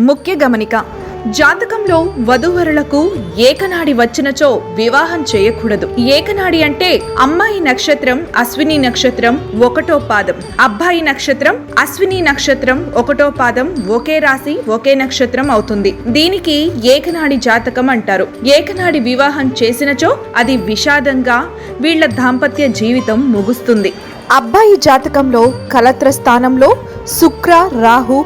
ముఖ్య గమనిక: జాతకంలో వధూవరులకు ఏకనాడి వచ్చినచో వివాహం చేయకూడదు. ఏకనాడి అంటే అమ్మాయి నక్షత్రం అశ్విని నక్షత్రం 1వ పాదం, అబ్బాయి నక్షత్రం అశ్విని నక్షత్రం 1వ పాదం ఒకే రాశి ఒకే నక్షత్రం అవుతుంది. దీనికి ఏకనాడి జాతకం అంటారు. ఏకనాడి వివాహం చేసినచో అది విషాదంగా వీళ్ల దాంపత్య జీవితం ముగుస్తుంది. అబ్బాయి జాతకంలో కలత్ర స్థానంలో శుక్ర రాహు,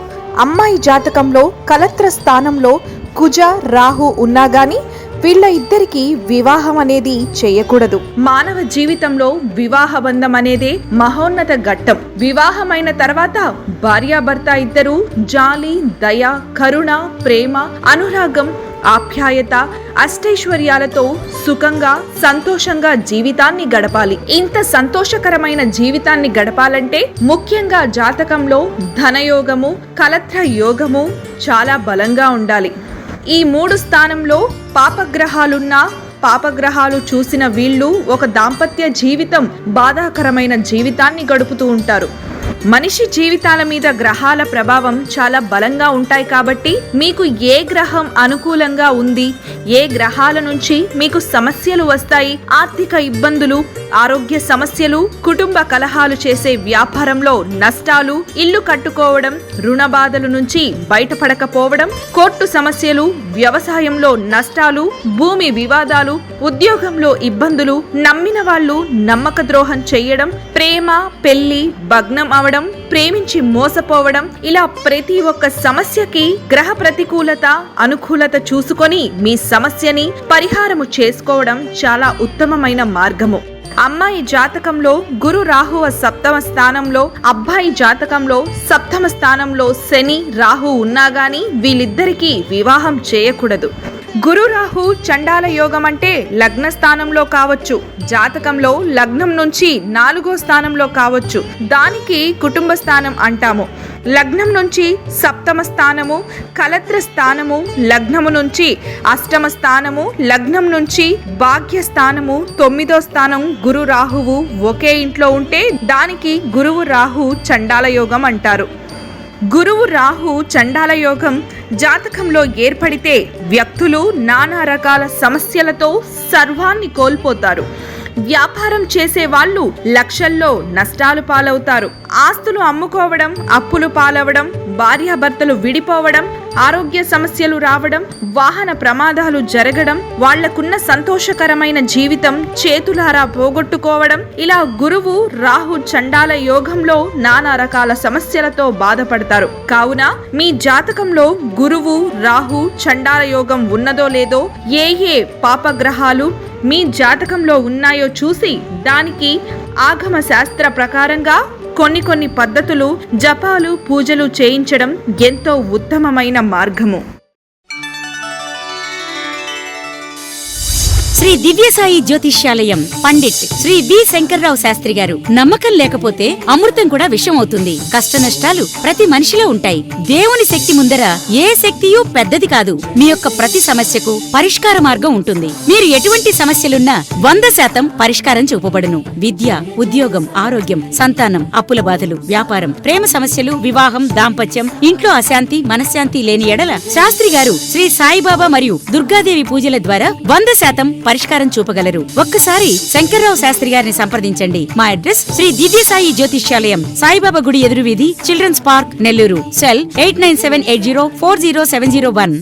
అమ్మాయి జాతకంలో కలత్ర స్థానంలో కుజ రాహు ఉన్నా గాని వీళ్ళ ఇద్దరికి వివాహం అనేది చేయకూడదు. మానవ జీవితంలో వివాహ బంధం అనేదే మహోన్నత ఘట్టం. వివాహమైన తర్వాత భార్యాభర్త ఇద్దరు జాలి, దయ, కరుణ, ప్రేమ, అనురాగం, ఆప్యాయత, అష్టైశ్వర్యాలతో సుఖంగా సంతోషంగా జీవితాన్ని గడపాలి. ఇంత సంతోషకరమైన జీవితాన్ని గడపాలంటే ముఖ్యంగా జాతకంలో ధనయోగము, కలత్ర యోగము చాలా బలంగా ఉండాలి. ఈ 3 స్థానంలో పాపగ్రహాలున్నా పాపగ్రహాలు చూసిన వీళ్ళు ఒక దాంపత్య జీవితం బాధాకరమైన జీవితాన్ని గడుపుతూ ఉంటారు. మనిషి జీవితాల మీద గ్రహాల ప్రభావం చాలా బలంగా ఉంటాయి కాబట్టి మీకు ఏ గ్రహం అనుకూలంగా ఉంది, ఏ గ్రహాల నుంచి మీకు సమస్యలు వస్తాయి, ఆర్థిక ఇబ్బందులు, ఆరోగ్య సమస్యలు, కుటుంబ కలహాలు, చేసే వ్యాపారంలో నష్టాలు, ఇల్లు కట్టుకోవడం, రుణ బాధల నుంచి బయటపడకపోవడం, కోర్టు సమస్యలు, వ్యవసాయంలో నష్టాలు, భూమి వివాదాలు, ఉద్యోగంలో ఇబ్బందులు, నమ్మిన వాళ్ళు నమ్మక ద్రోహం చేయడం, ప్రేమ పెళ్లి భగ్నం అవడం, ప్రేమించి మోసపోవడం, ఇలా ప్రతి ఒక్క సమస్యకి గ్రహ ప్రతికూలత అనుకూలత చూసుకొని మీ సమస్యని పరిహారము చేసుకోవడం చాలా ఉత్తమమైన మార్గము. అమ్మాయి జాతకంలో గురు రాహువ 7వ స్థానంలో, అబ్బాయి జాతకంలో 7వ స్థానంలో శని రాహు ఉన్నా గాని వీళ్ళిద్దరికీ వివాహం చేయకూడదు. గురు రాహు చండాల యోగం అంటే లగ్న స్థానంలో కావచ్చు, జాతకంలో లగ్నం నుంచి 4వ స్థానంలో కావచ్చు, దానికి కుటుంబ స్థానం అంటాము. లగ్నం నుంచి 7వ స్థానము, కలత్ర స్థానము, లగ్నము నుంచి 8వ స్థానము, లగ్నం నుంచి భాగ్య స్థానము, 9వ స్థానం గురు రాహువు ఒకే ఇంట్లో ఉంటే దానికి గురువు రాహు చండాల యోగం అంటారు. గురువు రాహు చండాల యోగం జాతకంలో ఏర్పడితే వ్యక్తులు నానా రకాల సమస్యలతో సర్వాన్ని కోల్పోతారు. వ్యాపారం చేసే వాళ్ళు లక్షల్లో నష్టాలు పాలవుతారు. ఆస్తులు అమ్ముకోవడం, అప్పులు పాలవడం, భార్యాభర్తలు విడిపోవడం, ఆరోగ్య సమస్యలు రావడం, వాహన ప్రమాదాలు జరగడం, వాళ్లకున్న సంతోషకరమైన జీవితం చేతులారా పోగొట్టుకోవడం, ఇలా గురువు రాహు చండాల యోగంలో నానా రకాల సమస్యలతో బాధపడతారు. కావున మీ జాతకంలో గురువు రాహు చండాల యోగం ఉన్నదో లేదో, ఏ ఏ పాపగ్రహాలు మీ జాతకంలో ఉన్నాయో చూసి దానికి ఆగమ శాస్త్ర ప్రకారంగా కొన్ని పద్ధతులు, జపాలు, పూజలు చేయించడం ఎంతో ఉత్తమమైన మార్గము. శ్రీ దివ్యసాయి జ్యోతిష్యాలయం పండిట్ శ్రీ బి శంకర్రావు శాస్త్రి గారు. నమ్మకం లేకపోతే అమృతం కూడా విషం అవుతుంది. కష్ట నష్టాలు ప్రతి మనిషిలో ఉంటాయి. దేవుని శక్తి ముందర ఏ శక్తియూ పెద్దది కాదు. మీ యొక్క ప్రతి సమస్యకు పరిష్కార మార్గం ఉంటుంది. మీరు ఎటువంటి సమస్యలున్నా 100% పరిష్కారం చూపబడును. విద్య, ఉద్యోగం, ఆరోగ్యం, సంతానం, అప్పుల బాధలు, వ్యాపారం, ప్రేమ సమస్యలు, వివాహం, దాంపత్యం, ఇంట్లో అశాంతి మనశ్శాంతి లేని ఎడల శాస్త్రి గారు శ్రీ సాయిబాబా మరియు దుర్గాదేవి పూజల ద్వారా 100% పరిష్కారం చూపగలరు. ఒక్కసారి శంకర్రావు శాస్త్రి గారిని సంప్రదించండి. మా అడ్రస్ శ్రీ దివ్యసాయి జ్యోతిష్యాలయం, సాయిబాబా గుడి ఎదురు వీధి, చిల్డ్రన్స్ పార్క్, నెల్లూరు. సెల్ 8978040701.